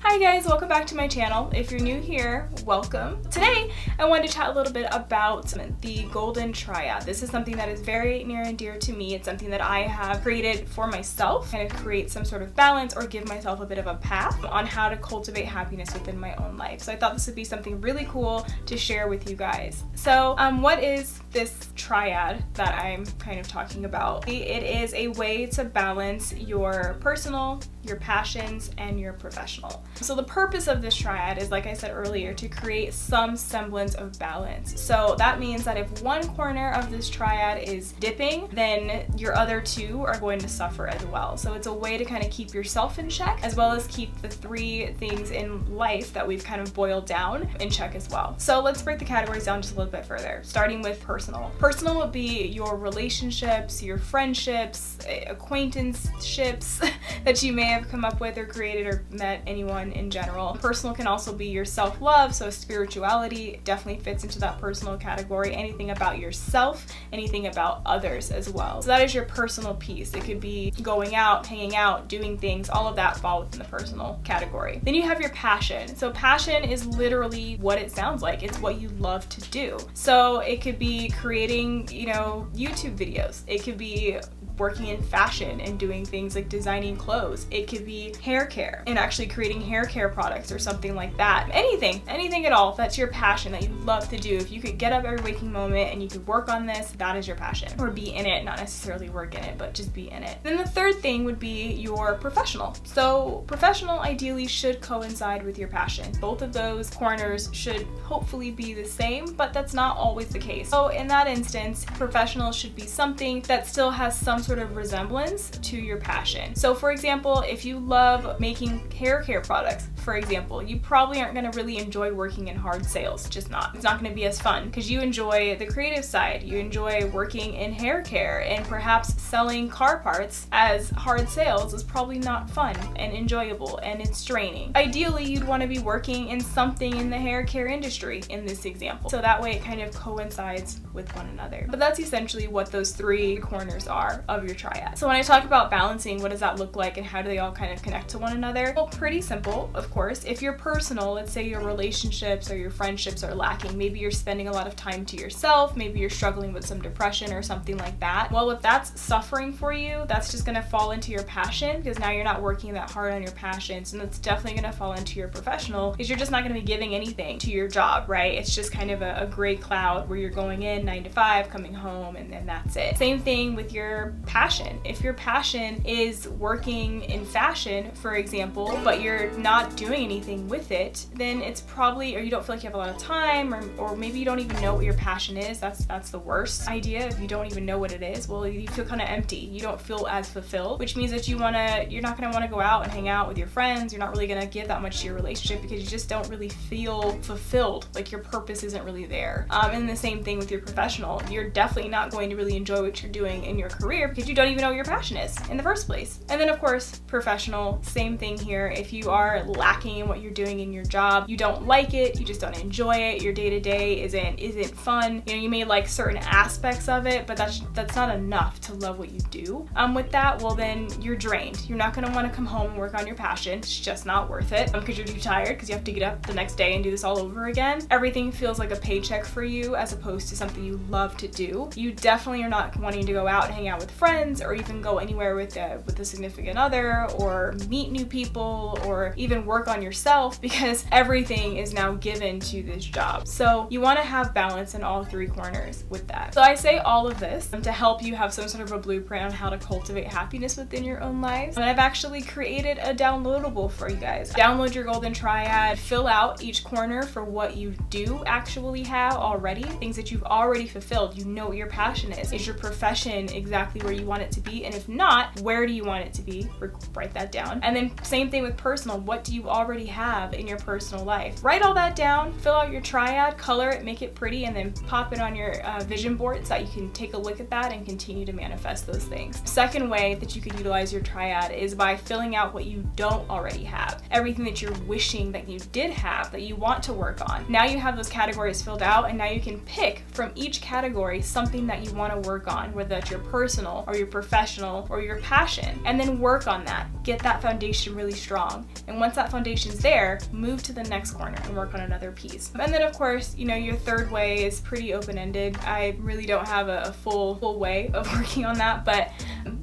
Hi guys, welcome back to my channel. If you're new here, welcome. Today, I wanted to chat a little bit about the golden triad. This is something that is very near and dear to me. It's something that I have created for myself, kind of create some sort of balance or give myself a bit of a path on how to cultivate happiness within my own life. So I thought this would be something really cool to share with you guys. So what is this triad that I'm kind of talking about? It is a way to balance your personal, your passions, and your professional. So the purpose of this triad is, like I said earlier, to create some semblance of balance. So that means that if one corner of this triad is dipping, then your other two are going to suffer as well. So it's a way to kind of keep yourself in check, as well as keep the three things in life that we've kind of boiled down in check as well. So let's break the categories down just a little bit further, starting with personal. Personal would be your relationships, your friendships, acquaintanceships that you may have come up with or created or met anyone in general. Personal can also be your self-love, so spirituality definitely fits into that personal category. Anything about yourself, anything about others as well. So that is your personal piece. It could be going out, hanging out, doing things, all of that fall within the personal category. Then you have your passion. So passion is literally what it sounds like. It's what you love to do. So it could be creating, YouTube videos. It could be working in fashion and doing things like designing clothes. It could be hair care and actually creating hair care products or something like that. Anything at all that's your passion that you love to do. If you could get up every waking moment and you could work on this, that is your passion. Or be in it, not necessarily work in it, but just be in it. Then the third thing would be your professional. So professional ideally should coincide with your passion. Both of those corners should hopefully be the same, but that's not always the case. So in that instance, professional should be something that still has some sort of resemblance to your passion. So for example, if you love making hair care products, for example, you probably aren't going to really enjoy working in hard sales, just not. It's not going to be as fun because you enjoy the creative side. You enjoy working in hair care, and perhaps selling car parts as hard sales is probably not fun and enjoyable, and it's draining. Ideally, you'd want to be working in something in the hair care industry in this example. So that way it kind of coincides with one another. But that's essentially what those three corners are of your triad. So when I talk about balancing, what does that look like and how do they all kind of connect to one another? Well, pretty simple, of course. If you're personal, let's say your relationships or your friendships are lacking, maybe you're spending a lot of time to yourself, maybe you're struggling with some depression or something like that. Well, if that's suffering for you, that's just gonna fall into your passion, because now you're not working that hard on your passions, and that's definitely gonna fall into your professional, because you're just not gonna be giving anything to your job, right? It's just kind of a gray cloud where you're going in 9 to 5, coming home, and then that's it. Same thing with your passion. If your passion is working in fashion, for example, but you're not doing anything with it, then it's probably, or you don't feel like you have a lot of time, or maybe you don't even know what your passion is. That's the worst idea. If you don't even know what it is, well, you feel kind of empty. You don't feel as fulfilled, which means that you're not gonna want to go out and hang out with your friends. You're not really gonna give that much to your relationship because you just don't really feel fulfilled. Like your purpose isn't really there. And the same thing with your professional. You're definitely not going to really enjoy what you're doing in your career because you don't even know what your passion is in the first place. And then of course, professional, same thing here. If you are lacking in what you're doing in your job, you don't like it, you just don't enjoy it, your day-to-day isn't fun. You may like certain aspects of it, but that's not enough to love what you do. With that, well then you're drained. You're not gonna want to come home and work on your passion. It's just not worth it because you're too tired, because you have to get up the next day and do this all over again. Everything feels like a paycheck for you as opposed to something you love to do. You definitely are not wanting to go out and hang out with friends, or even go anywhere with a significant other, or meet new people, or even work on yourself, because everything is now given to this job. So you want to have balance in all three corners with that. So I say all of this to help you have some sort of a blueprint on how to cultivate happiness within your own lives. And I've actually created a downloadable for you guys. Download your golden triad, fill out each corner for what you do actually have already, things that you've already fulfilled. You know what your passion is. Is your profession exactly where you want it to be? And if not, where do you want it to be? Write that down. And then same thing with personal. What do you already have in your personal life. Write all that down, fill out your triad, color it, make it pretty, and then pop it on your vision board so that you can take a look at that and continue to manifest those things. Second way that you could utilize your triad is by filling out what you don't already have. Everything that you're wishing that you did have, that you want to work on. Now you have those categories filled out, and now you can pick from each category something that you want to work on, whether that's your personal or your professional or your passion, and then work on that. Get that foundation really strong. And once that foundation's there, move to the next corner and work on another piece. And then of course, you know, your third way is pretty open-ended. I really don't have a full way of working on that, but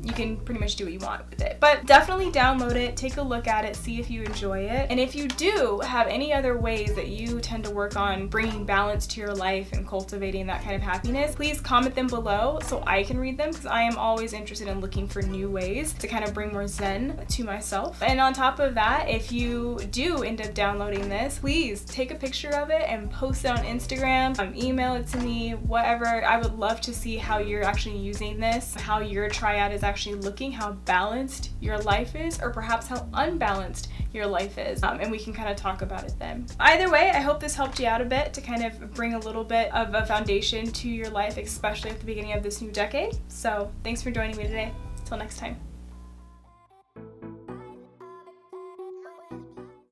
you can pretty much do what you want with it. But definitely download it, take a look at it, see if you enjoy it. And if you do have any other ways that you tend to work on bringing balance to your life and cultivating that kind of happiness, please comment them below so I can read them, because I am always interested in looking for new ways to kind of bring more zen to myself. And on top of that, if you do end up downloading this, please take a picture of it and post it on Instagram, email it to me, whatever. I would love to see how you're actually using this, how your triad is actually looking, how balanced your life is, or perhaps how unbalanced your life is, and we can kind of talk about it then. Either way, I hope this helped you out a bit to kind of bring a little bit of a foundation to your life, especially at the beginning of this new decade. So thanks for joining me today. Till next time.